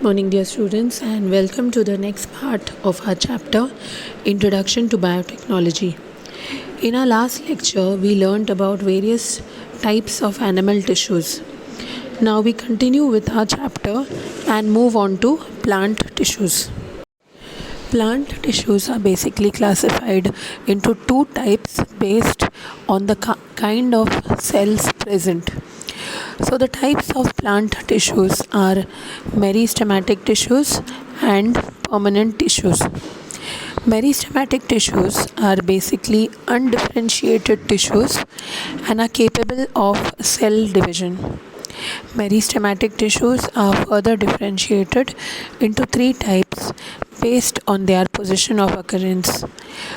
Morning, dear students, and welcome to the next part of our chapter Introduction to Biotechnology. In our last lecture, we learned about various types of animal tissues. Now we continue with our chapter and move on to plant tissues. Plant tissues are basically classified into two types based on the kind of cells present. So the types of plant tissues are meristematic tissues and permanent tissues. Meristematic tissues are basically undifferentiated tissues and are capable of cell division. Meristematic tissues are further differentiated into three types based on their position of occurrence.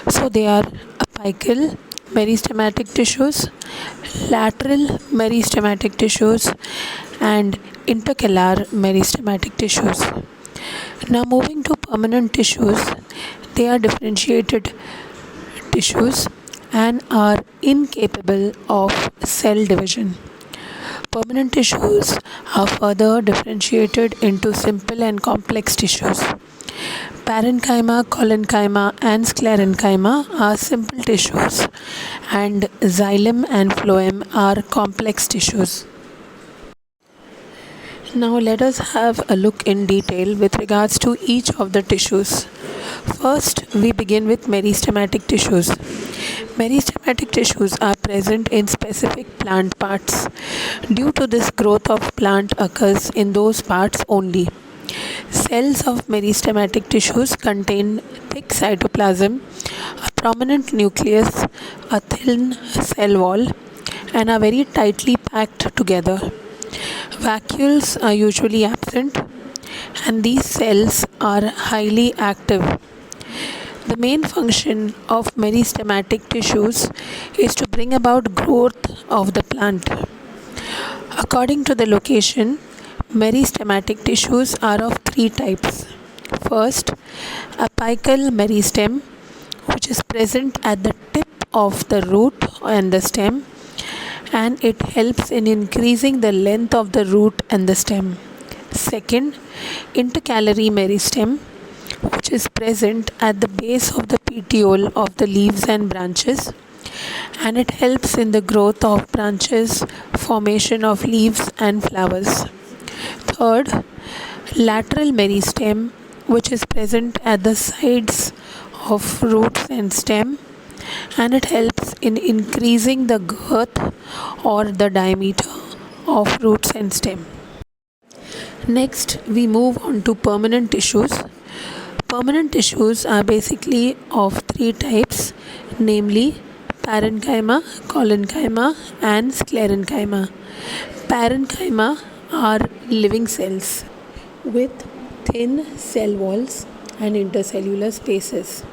So they are apical meristematic tissues, lateral meristematic tissues, and intercalary meristematic tissues. Now moving to permanent tissues, they are differentiated tissues and are incapable of cell division. Permanent tissues are further differentiated into simple and complex tissues. Parenchyma, collenchyma, and sclerenchyma are simple tissues, and xylem and phloem are complex tissues. Now let us have a look in detail with regards to each of the tissues. First, we begin with meristematic tissues. Meristematic tissues are present in specific plant parts. Due to this, growth of plant occurs in those parts only. Cells of meristematic tissues contain thick cytoplasm, a prominent nucleus, a thin cell wall, and are very tightly packed together. Vacuoles are usually absent, and these cells are highly active. The main function of meristematic tissues is to bring about growth of the plant. According to the location, meristematic tissues are of three types. First, apical meristem, which is present at the tip of the root and the stem, and it helps in increasing the length of the root and the stem. Second, intercalary meristem, which is present at the base of the petiole of the leaves and branches, and it helps in the growth of branches, formation of leaves and flowers. Third, lateral meristem, which is present at the sides of roots and stem, and it helps in increasing the girth or the diameter of roots and stem. Next, we move on to permanent tissues. Permanent tissues are basically of three types, namely parenchyma, collenchyma, and sclerenchyma. Parenchyma are living cells with thin cell walls and intercellular spaces.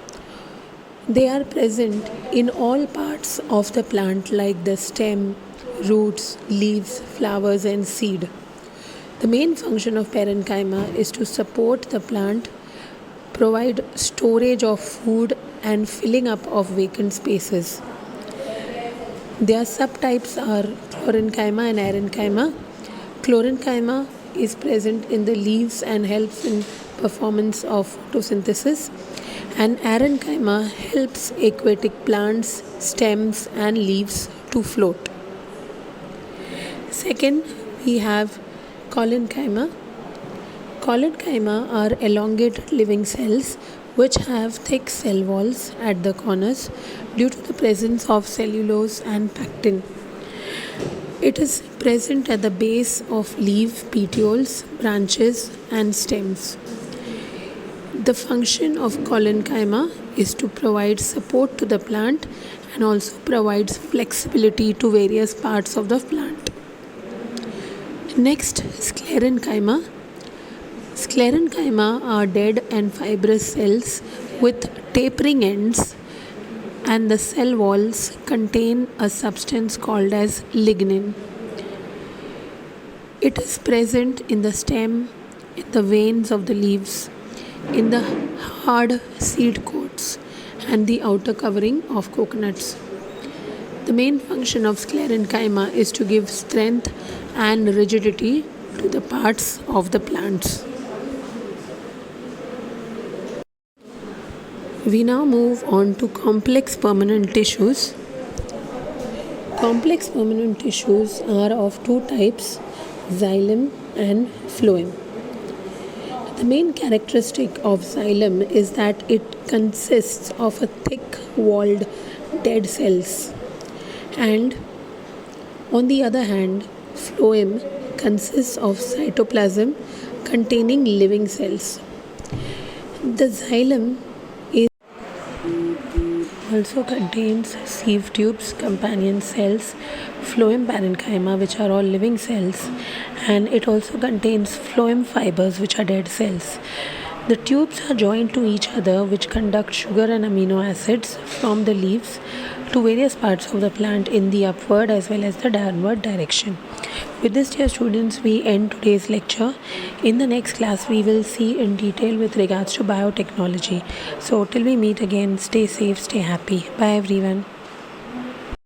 They are present in all parts of the plant like the stem, roots, leaves, flowers, and seed. The main function of parenchyma is to support the plant, provide storage of food, and filling up of vacant spaces. Their subtypes are chlorenchyma and arenchyma. Chlorenchyma is present in the leaves and helps in performance of photosynthesis, and arenchyma helps aquatic plants, stems, and leaves to float. Second, we have collenchyma. Collenchyma are elongated living cells which have thick cell walls at the corners due to the presence of cellulose and pectin. It is present at the base of leaf, petioles, branches, and stems. The function of collenchyma is to provide support to the plant and also provides flexibility to various parts of the plant. Next, sclerenchyma. Sclerenchyma are dead and fibrous cells with tapering ends, and the cell walls contain a substance called as lignin. It is present in the stem, in the veins of the leaves, in the hard seed coats, and the outer covering of coconuts. The main function of sclerenchyma is to give strength and rigidity to the parts of the plants. We now move on to complex permanent tissues. Complex permanent tissues are of two types, xylem and phloem. The main characteristic of xylem is that it consists of a thick walled dead cells, and on the other hand, phloem consists of cytoplasm containing living cells. The xylem also contains sieve tubes, companion cells, phloem parenchyma, which are all living cells, and it also contains phloem fibers, which are dead cells. The tubes are joined to each other, which conduct sugar and amino acids from the leaves to various parts of the plant in the upward as well as the downward direction. With this, dear students, we end today's lecture. In the next class, we will see in detail with regards to biotechnology. So, till we meet again, stay safe, stay happy. Bye, everyone.